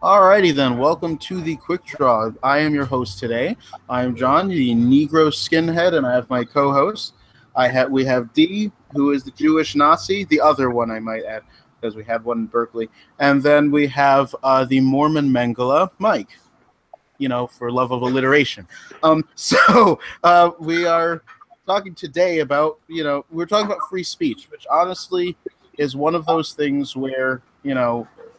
Alrighty then, welcome to the Quick Draw. I am your host today. I am John, the Negro skinhead, and I have my co-host. We have D, who is the Jewish Nazi, the other one I might add, because we had one in Berkeley, and then we have the Mormon Mengele, Mike. For love of alliteration. We are talking today about we're talking about free speech, which honestly is one of those things where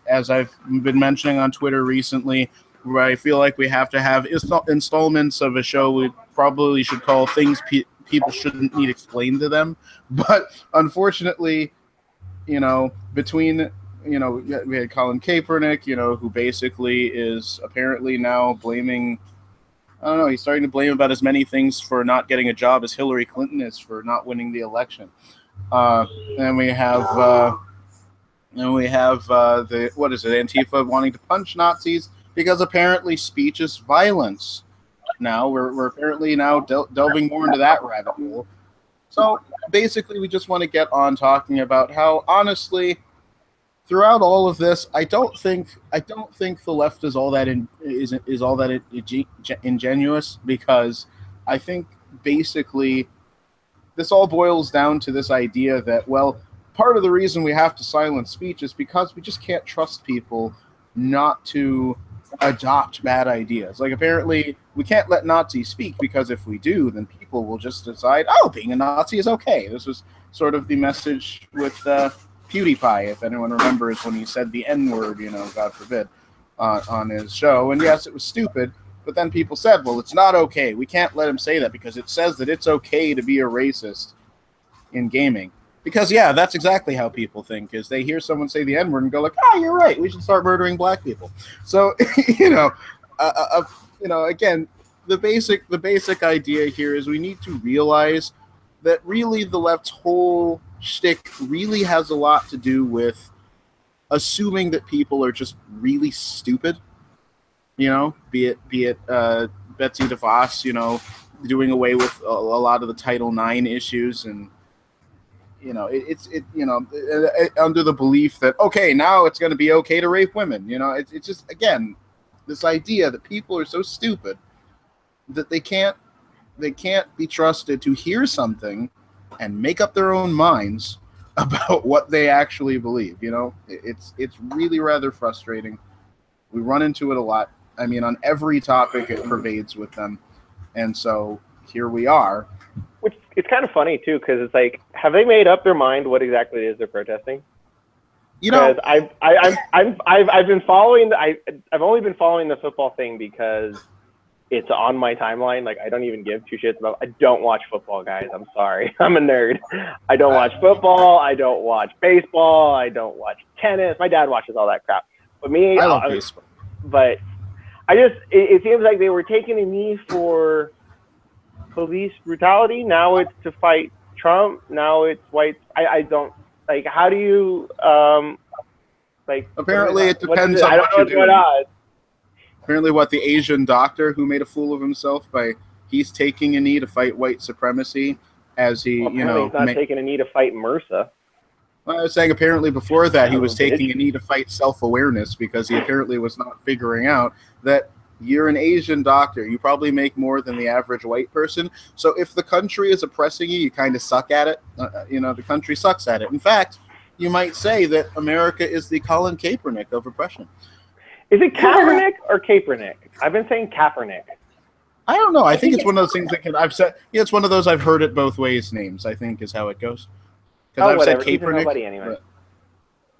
as I've been mentioning on Twitter recently, where I feel like we have to have installments of a show we probably should call things people shouldn't need explained to them. But unfortunately, between we had Colin Kaepernick, who basically is apparently now blaming. I don't know. He's starting to blame about as many things for not getting a job as Hillary Clinton is for not winning the election. Uh, and we have the what is it? Antifa wanting to punch Nazis because apparently speech is violence. Now we're apparently now delving more into that rabbit hole. So basically, we just want to get on talking about how honestly, throughout all of this, I don't think the left is all that ingenuous, because I think basically this all boils down to this idea that, well, part of the reason we have to silence speech is because we just can't trust people not to adopt bad ideas. Like, apparently we can't let Nazis speak, because if we do, then people will just decide, oh, being a Nazi is okay. This was sort of the message with PewDiePie, if anyone remembers, when he said the N-word, God forbid, on his show. And yes, it was stupid, but then people said, well, it's not okay. We can't let him say that because it says that it's okay to be a racist in gaming. Because, yeah, that's exactly how people think, is they hear someone say the N-word and go like, oh, you're right, we should start murdering black people. So, again, the basic idea here is we need to realize that really the left's whole shtick really has a lot to do with assuming that people are just really stupid. Be it Betsy DeVos, doing away with a lot of the Title IX issues, and under the belief that, okay, now it's going to be okay to rape women. It's just, again, this idea that people are so stupid that they can't be trusted to hear something and make up their own minds about what they actually believe. It's really rather frustrating. We run into it a lot. I mean, on every topic it pervades with them, and so here we are. Which, it's kind of funny too, because it's like, have they made up their mind what exactly it is they're protesting? Because I've been following. I've only been following the football thing because it's on my timeline. Like, I don't even give two shits about. I don't watch football, guys. I'm sorry. I'm a nerd. I don't watch football. I don't watch baseball. I don't watch tennis. My dad watches all that crap. But me, I love baseball. But it seems like they were taking a knee for police brutality. Now it's to fight Trump. Now it's whites. I don't like. How do you Apparently, it depends on what you're doing. Apparently, the Asian doctor who made a fool of himself he's taking a knee to fight white supremacy, as he he's not taking a knee to fight MRSA. Well, I was saying apparently before that he was taking a knee to fight self-awareness, because he apparently was not figuring out that you're an Asian doctor. You probably make more than the average white person. So if the country is oppressing you, you kind of suck at it. The country sucks at it. In fact, you might say that America is the Colin Kaepernick of oppression. Is it Kaepernick or Kaepernick? I've been saying Kaepernick. I don't know. I think it's one of those things I've said. Yeah, it's one of those I've heard it both ways names, I think, is how it goes. Because I've said Kaepernick. Anyway.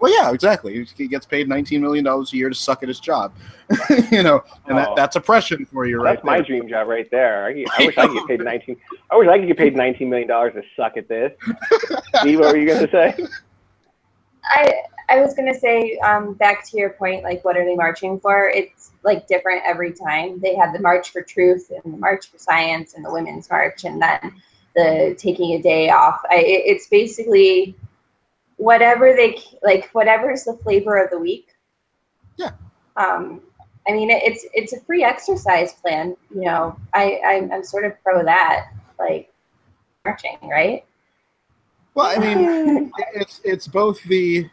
Well, yeah, exactly. He gets paid $19 million a year to suck at his job. That's oppression for you, right? That's my dream job right there. I wish I could get paid I wish I could get paid $19 million to suck at this. Steve, what were you going to say? I was going to say, back to your point, like, what are they marching for? It's, like, different every time. They had the March for Truth and the March for Science and the Women's March, and then the taking a day off. It's basically whatever whatever's the flavor of the week. Yeah. I mean, it's a free exercise plan. I'm sort of pro that, like, marching, right? Well, I mean, it's both the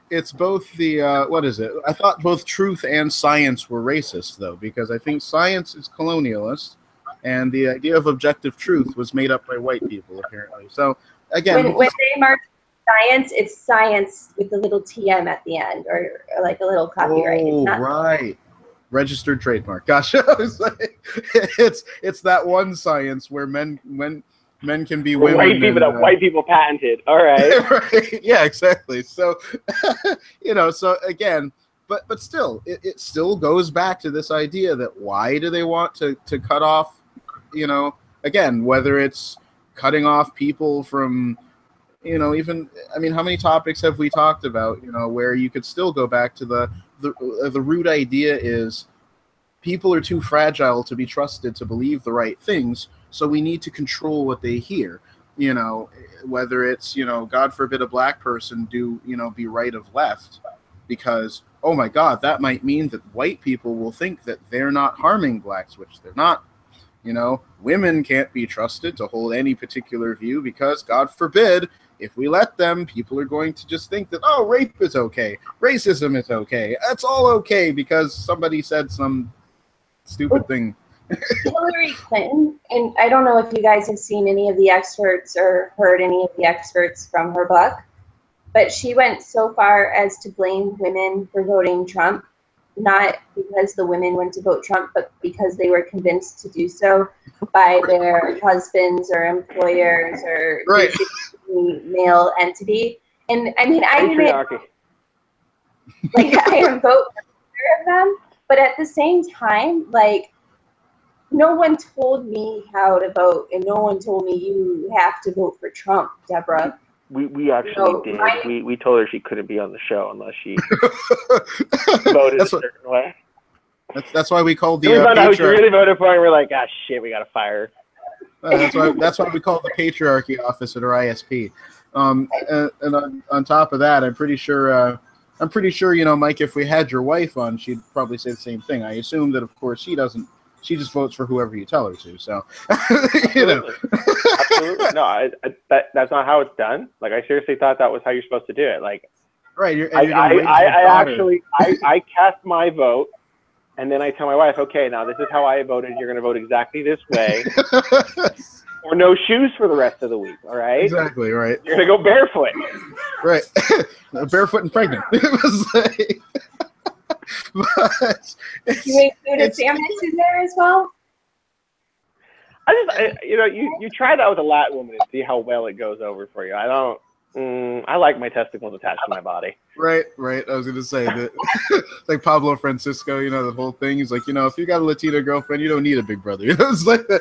what is it? I thought both truth and science were racist, though, because I think science is colonialist, and the idea of objective truth was made up by white people, apparently. So again, when they mark science, it's science with a little TM at the end, or like a little copyright. Oh, right. Registered trademark. Gosh, it's that one science where men can be women. White people that white people patented. All right. Right. Yeah, exactly. So, so again, but still, it still goes back to this idea that why do they want to cut off, again, whether it's cutting off people from, even, I mean, how many topics have we talked about, where you could still go back to the root idea is people are too fragile to be trusted to believe the right things. So we need to control what they hear, whether it's, God forbid a black person be right of left because, oh my God, that might mean that white people will think that they're not harming blacks, which they're not. Women can't be trusted to hold any particular view because, God forbid, if we let them, people are going to just think that, oh, rape is okay, racism is okay, that's all okay because somebody said some stupid thing. Hillary Clinton, and I don't know if you guys have seen any of the excerpts or heard any of the excerpts from her book, but she went so far as to blame women for voting Trump, not because the women went to vote Trump, but because they were convinced to do so by their husbands or employers or right. male entity. And I mean, I Patriarchy. didn't vote for either of them, but at the same time, like, no one told me how to vote, and no one told me you have to vote for Trump, Deborah. We actually did. We told her she couldn't be on the show unless she voted a certain way. That's why we called the. We found out who she really voted for, and we're like, ah, shit, we gotta fire her. That's why we call the Patriarchy office at our ISP. And on top of that, I'm pretty sure, Mike, if we had your wife on, she'd probably say the same thing. I assume that, of course, she doesn't. She just votes for whoever you tell her to. So, Absolutely. No, that's not how it's done. Like, I seriously thought that was how you're supposed to do it. Like, right. I cast my vote, and then I tell my wife, okay, now this is how I voted. You're going to vote exactly this way, or no shoes for the rest of the week. All right. Exactly. Right. You're going to go barefoot. Right. Barefoot and pregnant. It was like. You included sandwiches there as well? You try that with a Latin woman and see how well it goes over for you. I don't. I like my testicles attached to my body. Right. I was gonna say that, like Pablo Francisco, the whole thing. He's like, if you got a Latina girlfriend, you don't need a big brother. It's like that.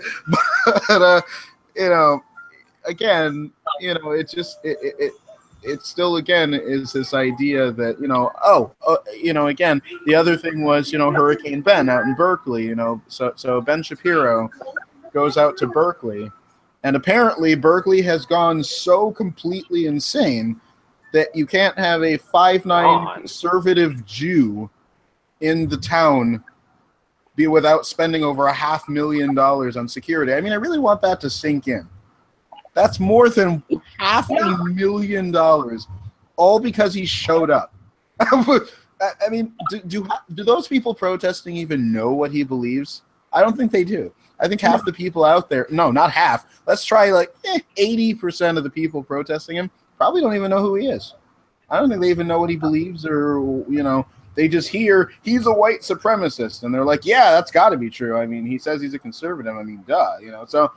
But again, it's just it still, again, is this idea that, again, the other thing was, Hurricane Ben out in Berkeley, so Ben Shapiro goes out to Berkeley, and apparently Berkeley has gone so completely insane that you can't have a 5'9" conservative Jew in the town without spending over $500,000 on security. I mean, I really want that to sink in. That's more than $500,000, all because he showed up. I mean, do those people protesting even know what he believes? I don't think they do. I think half the people out there, no, not half. Let's try 80% of the people protesting him probably don't even know who he is. I don't think they even know what he believes, or they just hear he's a white supremacist, and they're like, yeah, that's got to be true. I mean, he says he's a conservative. I mean, duh, So.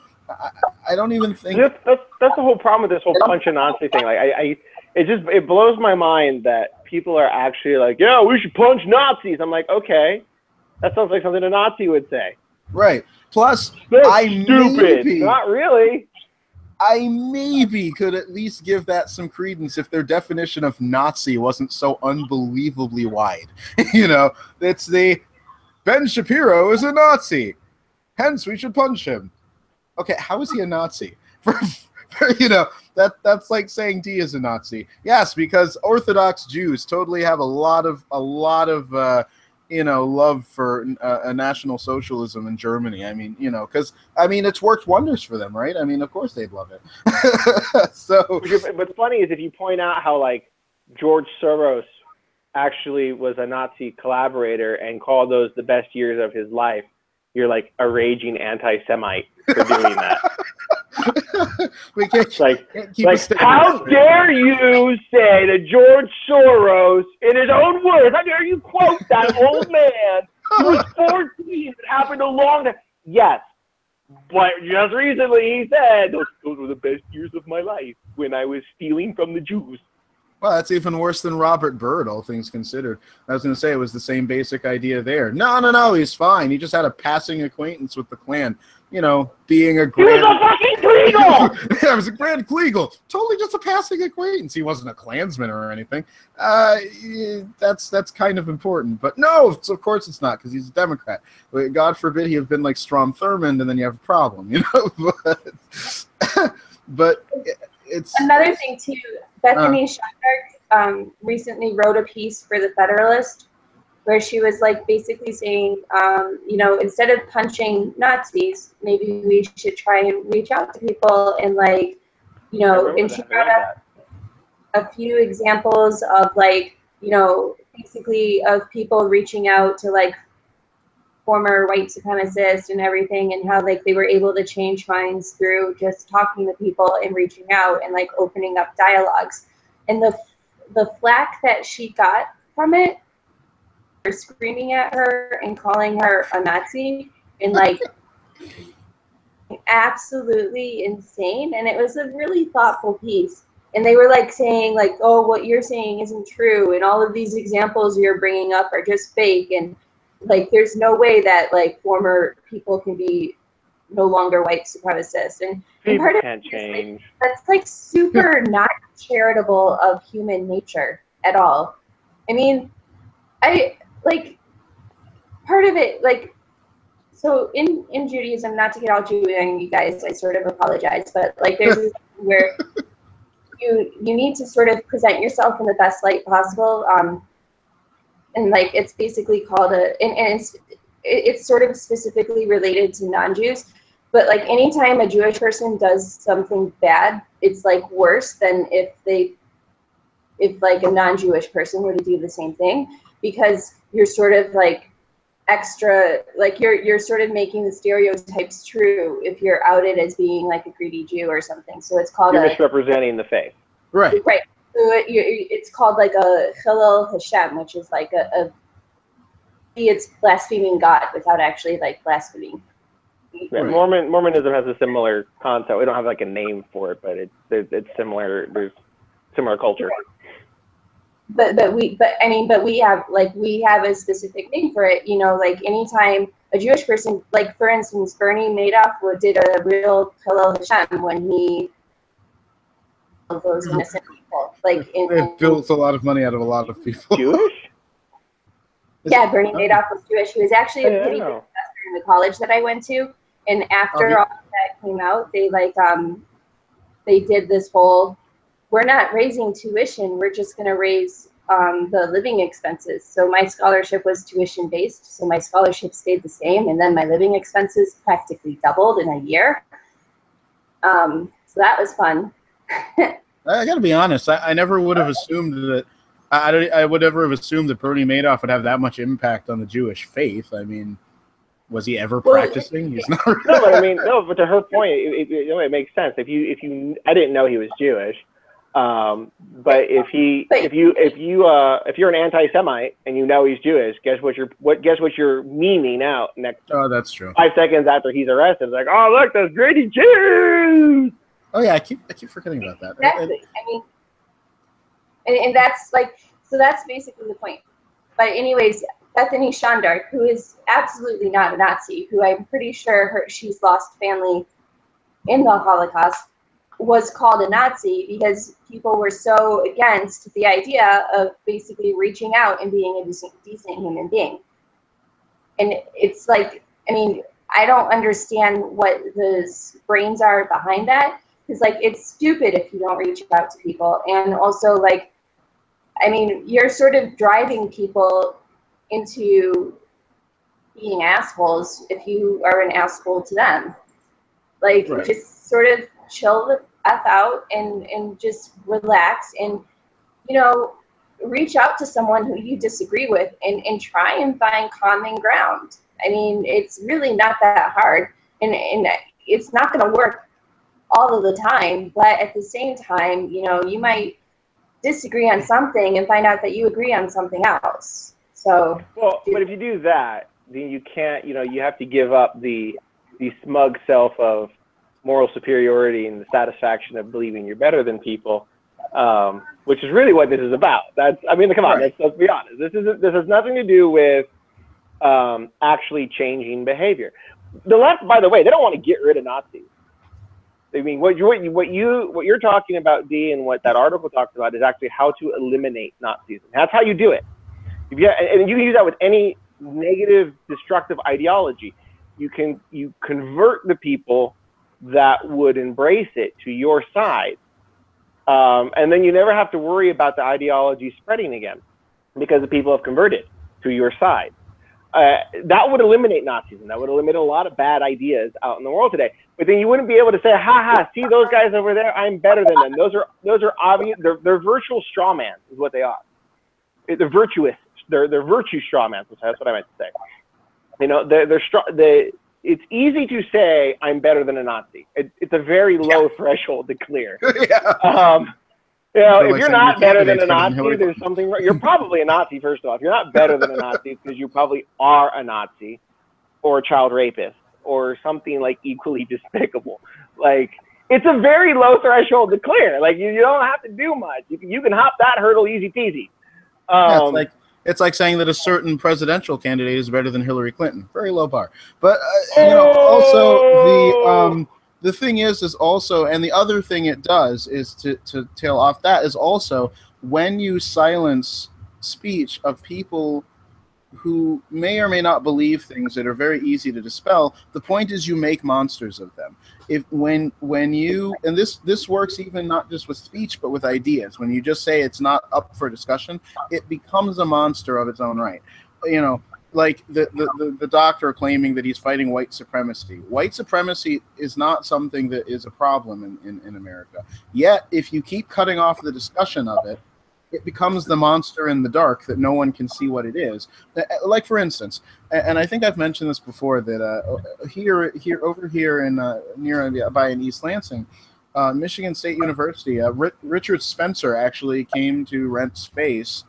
I don't even think that's the whole problem with this whole punch a Nazi thing. Like, it blows my mind that people are actually like, yeah, we should punch Nazis. I'm like, okay, that sounds like something a Nazi would say. Right. Plus, stupid. Not really. I maybe could at least give that some credence if their definition of Nazi wasn't so unbelievably wide. It's the Ben Shapiro is a Nazi, hence we should punch him. Okay, how is he a Nazi? That's like saying D is a Nazi. Yes, because Orthodox Jews totally have a lot of love for a national socialism in Germany. I mean, because I mean, it's worked wonders for them, right? I mean, of course they'd love it. So, what's funny is if you point out how like George Soros actually was a Nazi collaborator and called those the best years of his life, you're like a raging anti-Semite for doing that. We can't keep how dare you say that George Soros, in his own words, how dare you quote that old man who was 14? It happened a long time. Yes, but just recently he said, those were the best years of my life when I was stealing from the Jews. Well, that's even worse than Robert Byrd, all things considered. I was going to say it was the same basic idea there. No, he's fine. He just had a passing acquaintance with the Klan. Being a grand... He was a fucking Kleagle! Yeah, it was a grand Kleagle. Totally just a passing acquaintance. He wasn't a Klansman or anything. That's kind of important. But no, of course it's not, because he's a Democrat. God forbid he have been like Strom Thurmond, and then you have a problem, But it's... Another thing, too, Bethany Shondark recently wrote a piece for The Federalist where she was like basically saying, instead of punching Nazis, maybe we should try and reach out to people and and she brought up a few examples of basically of people reaching out to like former white supremacists and everything, and how like they were able to change minds through just talking to people and reaching out and like opening up dialogues. And the flack that she got from it, for screaming at her and calling her a Nazi and like absolutely insane. And it was a really thoughtful piece. And they were like saying like, oh, what you're saying isn't true, and all of these examples you're bringing up are just fake, and like there's no way that like former people can be no longer white supremacists. And part of can't change. That's like super not charitable of human nature at all. I mean, part of it, like, so in Judaism, not to get all Jewish, you guys, I sort of apologize, but like there's this where you need to sort of present yourself in the best light possible, and like it's basically called and it's sort of specifically related to non-Jews, but like anytime a Jewish person does something bad, it's like worse than if like a non-Jewish person were to do the same thing, because you're sort of like extra, like you're sort of making the stereotypes true if you're outed as being like a greedy Jew or something. So it's called you're misrepresenting the faith. Right. Right. So it's called like a Chilul Hashem, which is like it's blaspheming God without actually like blaspheming. Right. Mormonism has a similar concept. We don't have like a name for it, but it's similar. There's similar culture. But we have a specific name for it. Like anytime a Jewish person, like for instance, Bernie Madoff did a real Chilul Hashem when he those innocent people. Like it built a lot of money out of a lot of people. Jewish? Yeah, Bernie Madoff was Jewish. He was actually a pretty big professor in the college that I went to. And after all of that came out, they did this whole, we're not raising tuition, we're just going to raise the living expenses. So my scholarship was tuition based, so my scholarship stayed the same, and then my living expenses practically doubled in a year. So that was fun. I got to be honest, I never would have assumed that, I would never have assumed that Bernie Madoff would have that much impact on the Jewish faith. I mean, was he ever practicing? He's not. No, but I mean, but to her point, it makes sense. If you, I didn't know he was Jewish, but if you're an anti-Semite and you know he's Jewish, guess what you're memeing out next? Oh, that's true. 5 seconds after he's arrested, it's like, oh look, those greedy Jews. Oh yeah, I keep forgetting about that. Exactly. I mean, and that's like, so that's basically the point. But anyways, Bethany Shondark, who is absolutely not a Nazi, who I'm pretty sure she's lost family in the Holocaust, was called a Nazi because people were so against the idea of basically reaching out and being a decent human being. And it's like, I mean, I don't understand what the brains are behind that. Because like, it's stupid if you don't reach out to people. And also like, I mean, you're sort of driving people into being assholes if you are an asshole to them. Like, just sort of chill the F out and just relax and, reach out to someone who you disagree with and try and find common ground. I mean, it's really not that hard, and it's not going to work all of the time, but at the same time, you might disagree on something and find out that you agree on something else. So, well, but if you do that, then you can't, you have to give up the smug self of moral superiority and the satisfaction of believing you're better than people, which is really what this is about. Come on, let's be honest. This has nothing to do with actually changing behavior. The left, by the way, they don't want to get rid of Nazis. I mean, what you're talking about, Dee, and what that article talks about is actually how to eliminate Nazism. That's how you do it. And you can use that with any negative, destructive ideology. You convert the people that would embrace it to your side, and then you never have to worry about the ideology spreading again, because the people have converted to your side. That would eliminate Nazism. That would eliminate a lot of bad ideas out in the world today. But then you wouldn't be able to say, "Ha ha! See those guys over there? I'm better than them." Those are obvious. They're virtual straw man, is what they are. They're virtuous. They're virtue straw man. That's what I meant to say. It's easy to say I'm better than a Nazi. It's a very low threshold to clear. If you're not better than a Nazi, there's something wrong. You're probably a Nazi, first off. If you're not better than a Nazi, it's because you probably are a Nazi or a child rapist or something like equally despicable. Like, it's a very low threshold to clear. Like, you don't have to do much. You can hop that hurdle easy peasy. It's like saying that a certain presidential candidate is better than Hillary Clinton. Very low bar. But also the thing is also, and the other thing it does is to tail off that is also when you silence speech of people who may or may not believe things that are very easy to dispel, the point is you make monsters of them. When you, and this works even not just with speech but with ideas, when you just say it's not up for discussion, it becomes a monster of its own right. Like the doctor claiming that he's fighting white supremacy. White supremacy is not something that is a problem in America. Yet, if you keep cutting off the discussion of it, it becomes the monster in the dark that no one can see what it is. Like, for instance, and I think I've mentioned this before, that over here in in East Lansing, Michigan State University, Richard Spencer actually came to rent space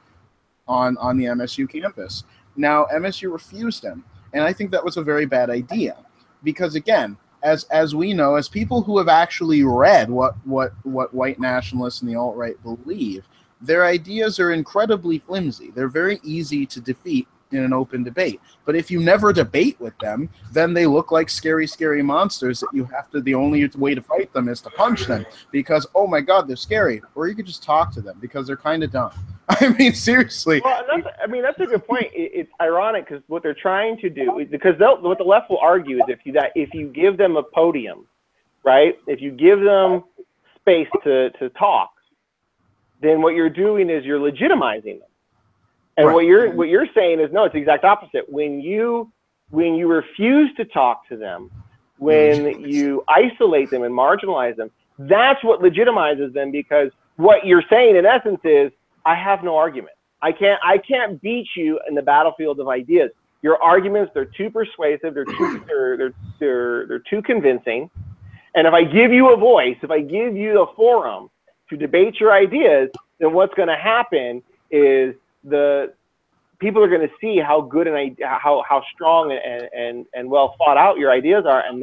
on the MSU campus. Now, MSU refused him, and I think that was a very bad idea, because again, as we know, as people who have actually read what white nationalists and the alt-right believe, their ideas are incredibly flimsy. They're very easy to defeat in an open debate. But if you never debate with them, then they look like scary, scary monsters that you have to, the only way to fight them is to punch them because, oh my God, they're scary. Or you could just talk to them because they're kind of dumb. I mean, seriously. Well, that's a good point. It's ironic because what they're trying to do, because what the left will argue is if you give them a podium, right? If you give them space to talk, then what you're doing is you're legitimizing them. And right. what you're saying is, no, it's the exact opposite. When you refuse to talk to them, when you isolate them and marginalize them, that's what legitimizes them, because what you're saying in essence is, I have no argument. I can't beat you in the battlefield of ideas. Your arguments, they're too persuasive, they're too convincing. And if I give you a voice, if I give you a forum to debate your ideas, then what's going to happen is the people are going to see how good and how strong and well thought out your ideas are, and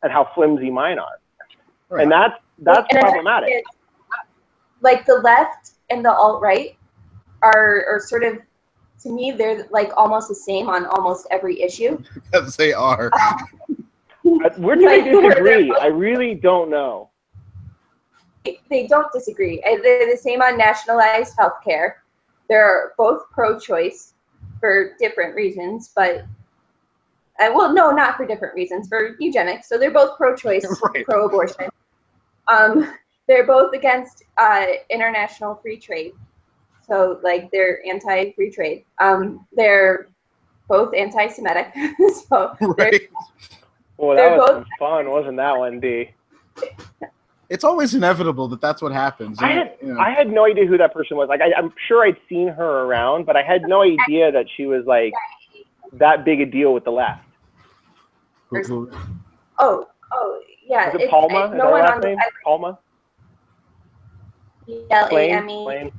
how flimsy mine are. Right. And that's problematic. Like the left and the alt-right are sort of, to me, they're like almost the same on almost every issue. Yes, they are. Where do they disagree? I really don't know. They don't disagree. They're the same on nationalized healthcare. They're both pro-choice for different reasons, but well, no, not for different reasons, for eugenics. So they're both pro-choice, right. Pro-abortion. They're both against international free trade. So like they're anti-free trade. They're both anti-Semitic. So right. Well, that was fun, wasn't that one, D? It's always inevitable that that's what happens. I had no idea who that person was. Like, I'm sure I'd seen her around, but I had no idea that she was like that big a deal with the left. Oh, yeah. Is it Palma? Is that her last name? Palma? L-A-M-E.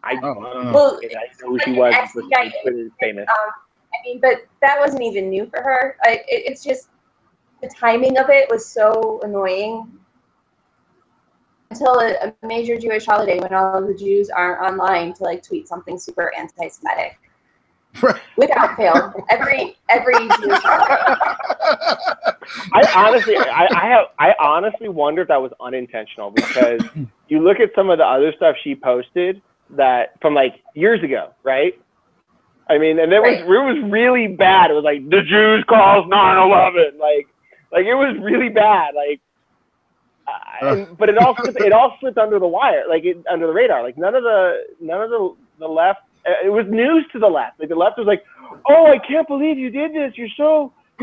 I don't know. Well, I know who she was. Twitter is famous. I mean, but that wasn't even new for her. It's just the timing of it was so annoying. Until a major Jewish holiday when all of the Jews aren't online to like tweet something super anti-Semitic. Right. Without fail, every Jewish holiday. I honestly wonder if that was unintentional, because you look at some of the other stuff she posted that from like years ago, right? I mean, and it was really bad. It was like the Jews caused 9/11, like it was really bad, like. But it all slipped under the wire, like under the radar. Like none of the left. It was news to the left. Like the left was like, "Oh, I can't believe you did this. You're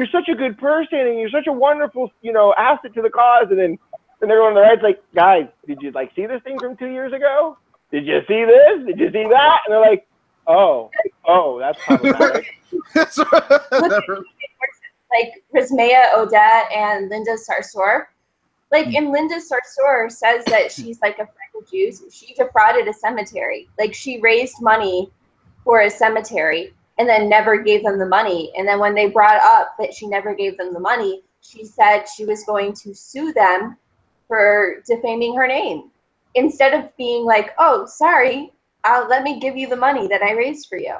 such a good person, and you're such a wonderful, asset to the cause." And then everyone on the right's like, "Guys, did you like see this thing from 2 years ago? Did you see this? Did you see that?" And they're like, "Oh, that's problematic." Like Rizmea Odette and Linda Sarsour. Like, and Linda Sarsour says that she's like a friend of Jews. She defrauded a cemetery. Like, she raised money for a cemetery and then never gave them the money. And then when they brought up that she never gave them the money, she said she was going to sue them for defaming her name. Instead of being like, "Oh, sorry, let me give you the money that I raised for you."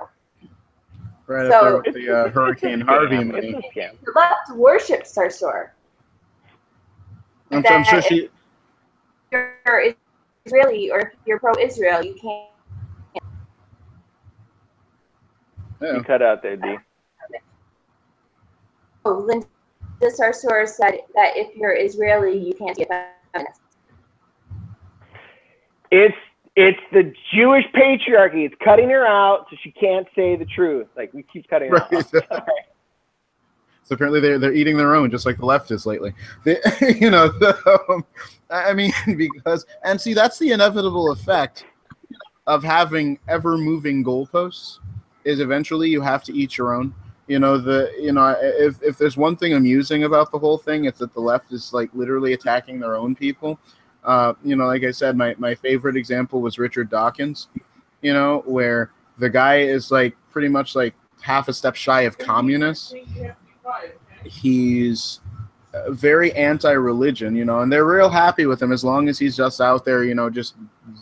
Right, so, after the Hurricane Harvey money. The left worships Sarsour. I'm sure she. If you're Israeli or if you're pro-Israel, you can't. Yeah. You cut out there, D. Oh, Linda Sarsour said that if you're Israeli, you can't be a feminist. It's the Jewish patriarchy. It's cutting her out so she can't say the truth. Like, we keep cutting her out. So apparently they're eating their own, just like the left is lately. I mean, because, and see, that's the inevitable effect of having ever-moving goalposts, is eventually you have to eat your own. If there's one thing amusing about the whole thing, it's that the left is like literally attacking their own people. Like I said, my favorite example was Richard Dawkins, where the guy is like pretty much like half a step shy of communist. He's very anti-religion, and they're real happy with him as long as he's just out there, just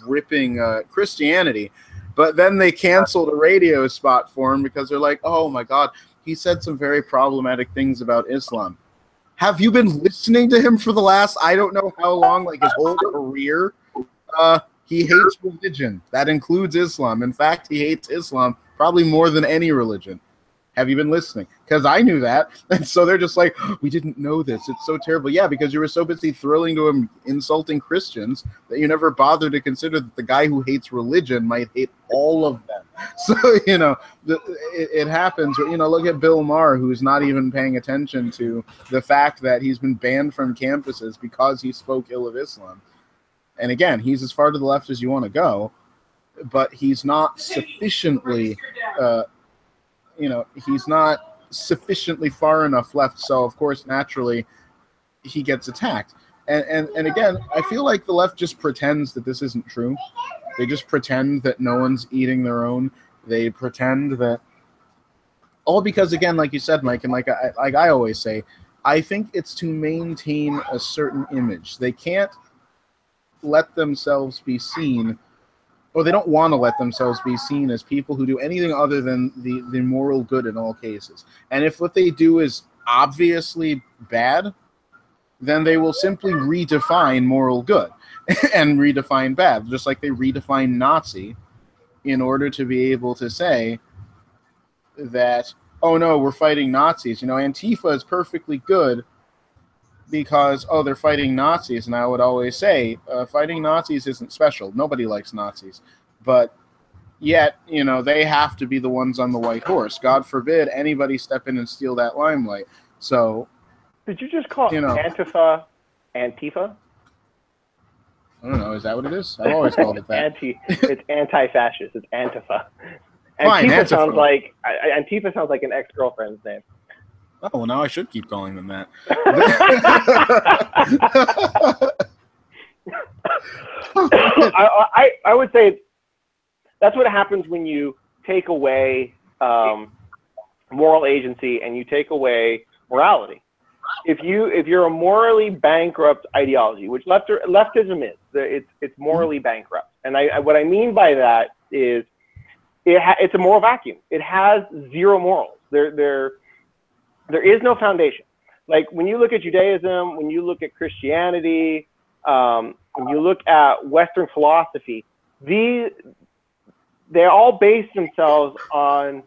ripping Christianity. But then they canceled a radio spot for him because they're like, "Oh my God, he said some very problematic things about Islam." Have you been listening to him for the last, I don't know how long, like his whole career? He hates religion. That includes Islam. In fact, he hates Islam probably more than any religion. Have you been listening? Because I knew that. And so they're just like, "We didn't know this. It's so terrible." Yeah, because you were so busy thrilling to him insulting Christians that you never bothered to consider that the guy who hates religion might hate all of them. So, it happens. Look at Bill Maher, who's not even paying attention to the fact that he's been banned from campuses because he spoke ill of Islam. And again, he's as far to the left as you want to go, but he's not sufficiently... he's not sufficiently far enough left, so of course naturally he gets attacked. And again, I feel like the left just pretends that this isn't true. They just pretend that no one's eating their own. They pretend that all because, again, like you said, Mike, and like I always say, I think it's to maintain a certain image. They can't let themselves be seen, or they don't want to let themselves be seen as people who do anything other than the moral good in all cases. And if what they do is obviously bad, then they will simply redefine moral good and redefine bad, just like they redefine Nazi in order to be able to say that, "Oh no, we're fighting Nazis. Antifa is perfectly good because, they're fighting Nazis." And I would always say, fighting Nazis isn't special. Nobody likes Nazis. But Yet, they have to be the ones on the white horse. God forbid anybody step in and steal that limelight. So, did you just call Antifa Antifa? I don't know. Is that what it is? I've always called it that. It's anti-fascist. It's Antifa. Fine, Antifa sounds like Antifa sounds like an ex-girlfriend's name. Oh, well, now I should keep calling them that. I would say that's what happens when you take away moral agency and you take away morality. If you're a morally bankrupt ideology, which leftism is, it's morally bankrupt. And what I mean by that is it's a moral vacuum. It has zero morals. There is no foundation. Like when you look at Judaism, when you look at Christianity, when you look at Western philosophy, they all base themselves on,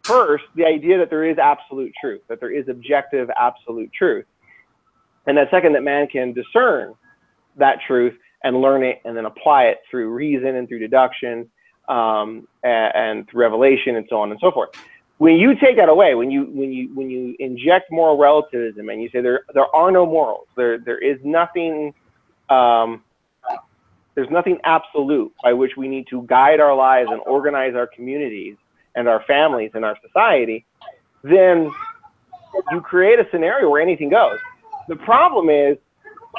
first, the idea that there is absolute truth, that there is objective absolute truth. And that second, that man can discern that truth and learn it and then apply it through reason and through deduction and through revelation and so on and so forth. When you take that away, when you inject moral relativism and you say there are no morals, there is nothing, there's nothing absolute by which we need to guide our lives and organize our communities and our families and our society, then you create a scenario where anything goes. The problem is,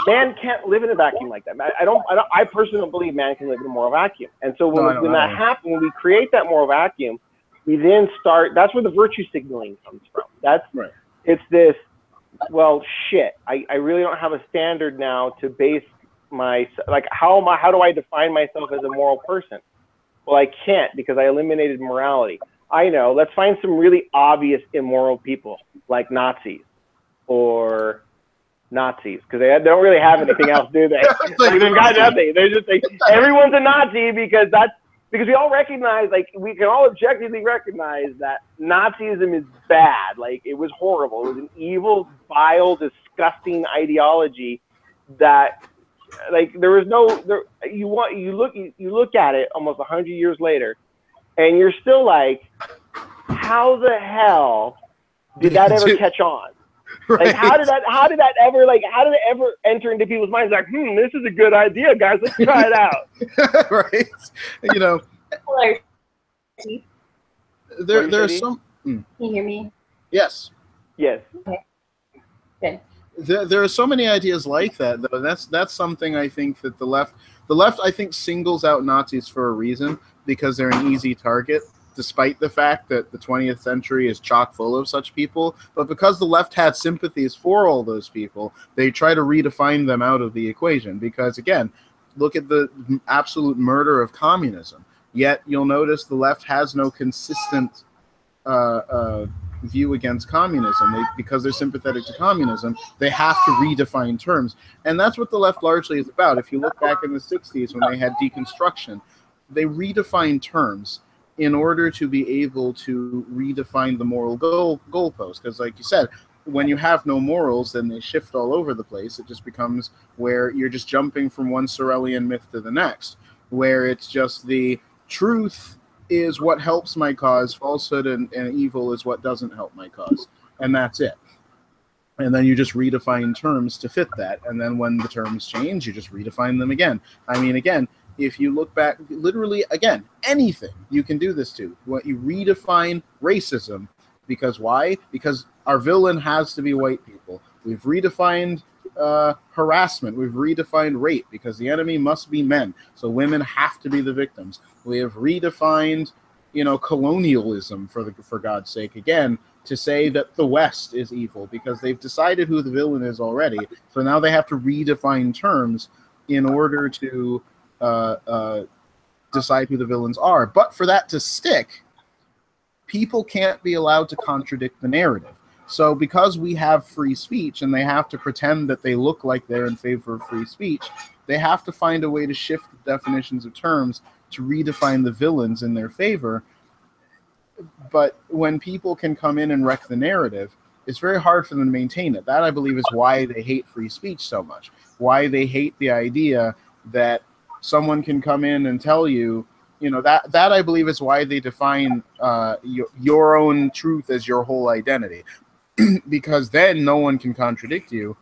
man can't live in a vacuum like that. I personally don't believe man can live in a moral vacuum. And so when that happens, when we create that moral vacuum, we then start, that's where the virtue signaling comes from. That's right. It's this, well, shit, I really don't have a standard now to base my, like, how do I define myself as a moral person? Well, I can't because I eliminated morality. I know, let's find some really obvious immoral people like Nazis or Nazis, because they don't really have anything else, do they? Like, they've got nothing. They're just like, everyone's a Nazi because we all recognize, like, we can all objectively recognize that Nazism is bad. Like, it was horrible. It was an evil, vile, disgusting ideology that, like, there was no, you look at it almost 100 years later, and you're still like, how the hell did that ever catch on? Right. Like, how did it ever enter into people's minds? Like, this is a good idea, guys. Let's try it out. Right. You know, there's some. Can you hear me? Yes. Yes. Okay. Good. There are so many ideas like that, though. That's something I think that the left, I think, singles out Nazis for a reason, because they're an easy target, despite the fact that the 20th century is chock full of such people. But because the left had sympathies for all those people, they try to redefine them out of the equation. Because, again, look at the absolute murder of communism. Yet you'll notice the left has no consistent view against communism. Because they're sympathetic to communism, they have to redefine terms. And that's what the left largely is about. If you look back in the 60s when they had deconstruction, they redefined terms in order to be able to redefine the moral goalpost. Because like you said, when you have no morals, then they shift all over the place. It just becomes where you're just jumping from one Sorelian myth to the next, where it's just the truth is what helps my cause, falsehood and evil is what doesn't help my cause. And that's it. And then you just redefine terms to fit that. And then when the terms change, you just redefine them again. I mean, again, if you look back, literally, again, anything you can do this to. What you redefine racism, because why? Because our villain has to be white people. We've redefined harassment. We've redefined rape because the enemy must be men. So women have to be the victims. We have redefined, colonialism for God's sake, again, to say that the West is evil because they've decided who the villain is already. So now they have to redefine terms in order to decide who the villains are. But for that to stick, people can't be allowed to contradict the narrative. So because we have free speech and they have to pretend that they look like they're in favor of free speech, they have to find a way to shift the definitions of terms to redefine the villains in their favor. But when people can come in and wreck the narrative, it's very hard for them to maintain it. That, I believe, is why they hate free speech so much, why they hate the idea that someone can come in and tell you You know, that I believe is why they define your own truth as your whole identity, because then no one can contradict you,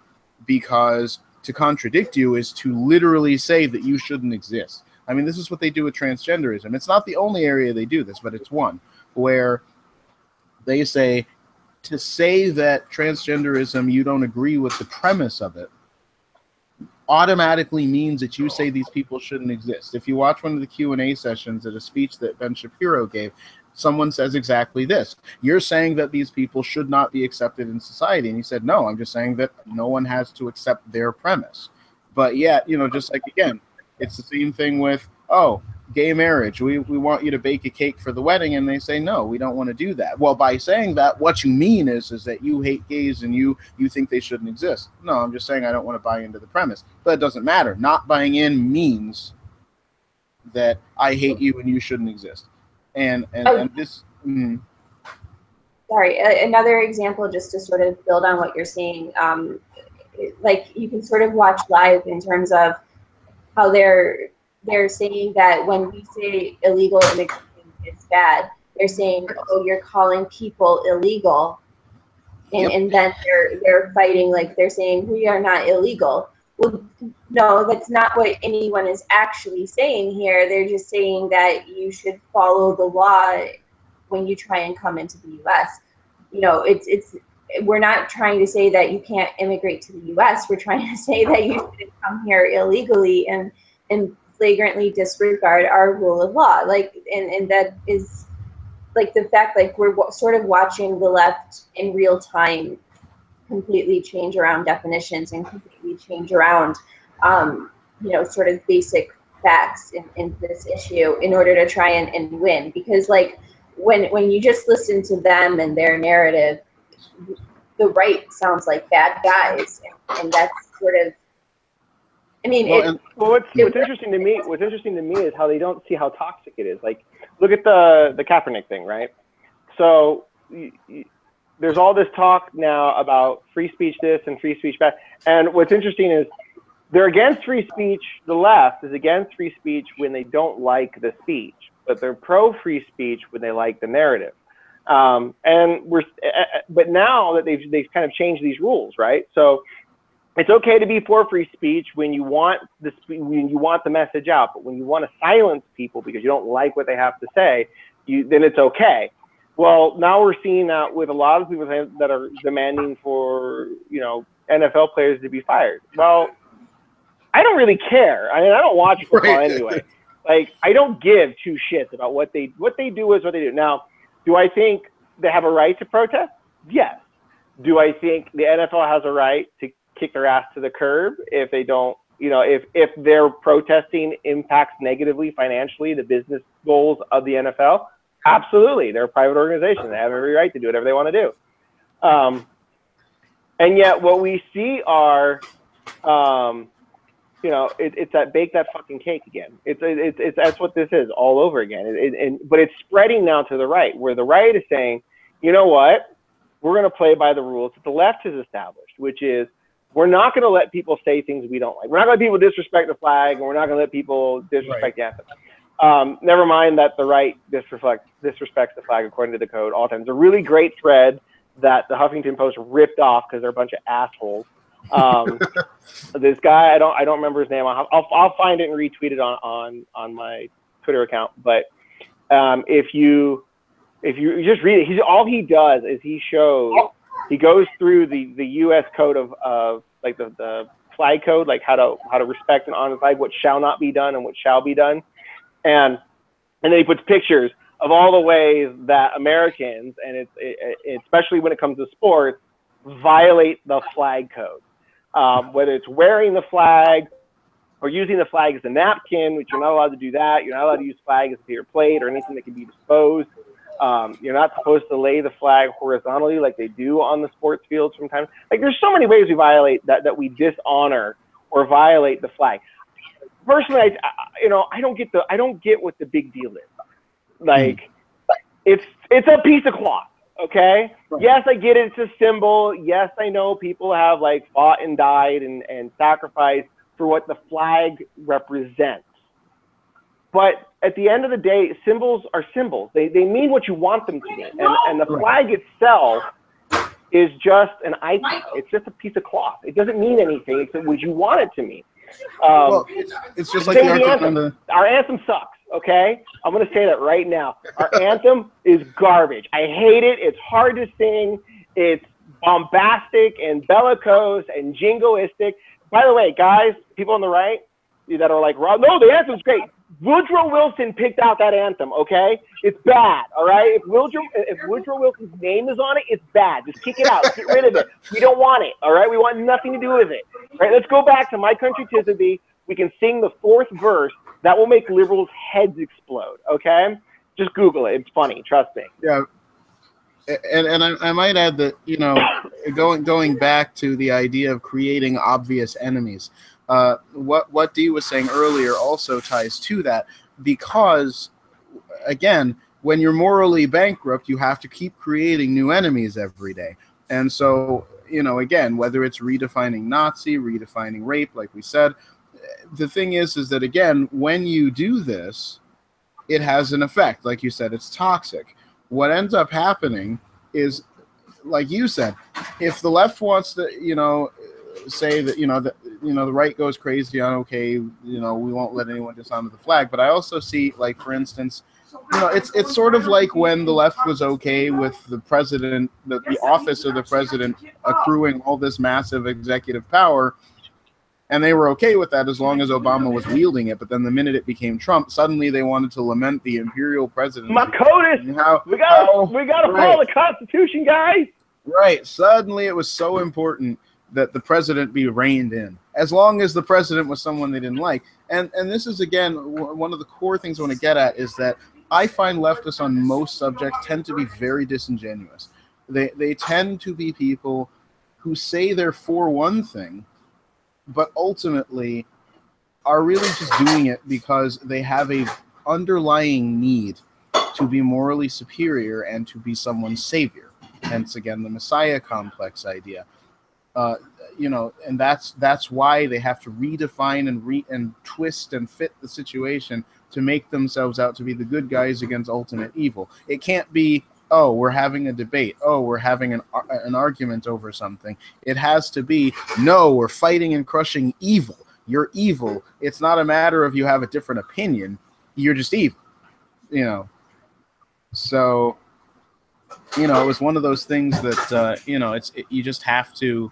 because to contradict you is to literally say that you shouldn't exist. I mean, this is what they do with transgenderism. It's not the only area they do this, but it's one where they say, to say that transgenderism, you don't agree with the premise of it, automatically means that you say these people shouldn't exist. If you watch one of the Q&A sessions at a speech that Ben Shapiro gave, someone says exactly this. You're saying that these people should not be accepted in society. And he said, no, I'm just saying that no one has to accept their premise. But yet, you know, just like, again, it's the same thing with, oh, gay marriage. We want you to bake a cake for the wedding. And they say, no, we don't want to do that. Well, by saying that, what you mean is that you hate gays and you think they shouldn't exist. No, I'm just saying I don't want to buy into the premise. But it doesn't matter. Not buying in means that I hate you and you shouldn't exist. And this... Sorry, another example, just to sort of build on what you're saying, like you can sort of watch live in terms of how they're saying that when we say illegal immigration is bad, they're saying, oh, you're calling people illegal, and then they're fighting, like they're saying we are not illegal. Well, no, that's not what anyone is actually saying here. They're just saying that you should follow the law when you try and come into the U.S. You know, we're not trying to say that you can't immigrate to the U.S. We're trying to say that you shouldn't come here illegally and flagrantly disregard our rule of law. Like, and that is like the fact, like we're sort of watching the left in real time completely change around definitions and completely change around, you know, sort of basic facts in this issue in order to try and win. Because like when you just listen to them and their narrative, the right sounds like bad guys, and that's sort of, I mean, what's interesting to me is how they don't see how toxic it is. Like, look at the Kaepernick thing, right? So there's all this talk now about free speech this and free speech that. And what's interesting is they're against free speech. The left is against free speech when they don't like the speech, but they're pro free speech when they like the narrative. But now that they've kind of changed these rules, right? So it's okay to be for free speech when you want the message out, but when you want to silence people because you don't like what they have to say, then it's okay. Well, now we're seeing that with a lot of people that are demanding for, you know, NFL players to be fired. Well, I don't really care. I mean, I don't watch football anyway. Like, I don't give two shits about what they do is what they do. Now, do I think they have a right to protest? Yes. Do I think the NFL has a right to kick their ass to the curb if they don't, you know, if their protesting impacts negatively financially the business goals of the NFL? Absolutely. They're a private organization. They have every right to do whatever they want to do. And yet what we see are, you know, it's that bake that fucking cake again. It's that's what this is all over again. But it's spreading now to the right, where the right is saying, you know what, we're going to play by the rules that the left has established, which is we're not going to let people say things we don't like. We're not going to let people disrespect the flag, and we're not going to let people disrespect the anthem. Never mind that the right disrespects the flag according to the code all the time. It's a really great thread that the Huffington Post ripped off because they're a bunch of assholes. This guy, I don't remember his name. I'll find it and retweet it on my Twitter account. But if you just read it, all he does is he goes through the U.S. code of like the flag code, like how to respect and honor the flag, what shall not be done and what shall be done. And then he puts pictures of all the ways that Americans, and especially when it comes to sports, violate the flag code. Whether it's wearing the flag or using the flag as a napkin, which you're not allowed to do that. You're not allowed to use flag as a paper plate or anything that can be disposed. You're not supposed to lay the flag horizontally like they do on the sports fields from time. Like, there's so many ways we violate that we dishonor or violate the flag. Personally, I don't get what the big deal is. Like, it's a piece of cloth, okay? Right. Yes, I get it. It's a symbol. Yes, I know people have like fought and died and sacrificed for what the flag represents. But at the end of the day, symbols are symbols. They mean what you want them to mean. And the flag itself is just an icon. It's just a piece of cloth. It doesn't mean anything except what you want it to mean. Well, it's just like the anthem. Our anthem sucks, okay? I'm going to say that right now. Our anthem is garbage. I hate it. It's hard to sing. It's bombastic and bellicose and jingoistic. By the way, guys, people on the right that are like, no, the anthem's great. Woodrow Wilson picked out that anthem, okay? It's bad, all right? If Woodrow Wilson's name is on it, it's bad. Just kick it out. Get rid of it. We don't want it, all right? We want nothing to do with it. All right, let's go back to My Country 'Tis of Thee. We can sing the 4th verse. That will make liberals' heads explode, okay? Just Google it. It's funny. Trust me. Yeah. And I might add that, you know, going back to the idea of creating obvious enemies, what Dee was saying earlier also ties to that, because, again, when you're morally bankrupt, you have to keep creating new enemies every day. And so, you know, again, whether it's redefining Nazi, redefining rape, like we said, the thing is that, again, when you do this, it has an effect. Like you said, it's toxic. What ends up happening is, like you said, if the left wants to, you know, say that, the right goes crazy on, okay, you know, we won't let anyone dishonor the flag. But I also see, like, for instance, you know, it's sort of like when the left was okay with the president, the office of the president accruing all this massive executive power, and they were okay with that as long as Obama was wielding it. But then the minute it became Trump, suddenly they wanted to lament the imperial presidency. My CODIS! We gotta follow the Constitution, guys! Right. Suddenly it was so important that the president be reined in, as long as the president was someone they didn't like. And this is, again, one of the core things I want to get at, is that I find leftists on most subjects tend to be very disingenuous. They tend to be people who say they're for one thing, but ultimately are really just doing it because they have a underlying need to be morally superior and to be someone's savior. Hence, again, the Messiah complex idea. You know, and that's why they have to redefine and twist and fit the situation to make themselves out to be the good guys against ultimate evil. It can't be, oh, we're having a debate. Oh, we're having an argument over something. It has to be, no, we're fighting and crushing evil. You're evil. It's not a matter of you have a different opinion. You're just evil, you know. So, you know, it was one of those things that, you know, you just have to,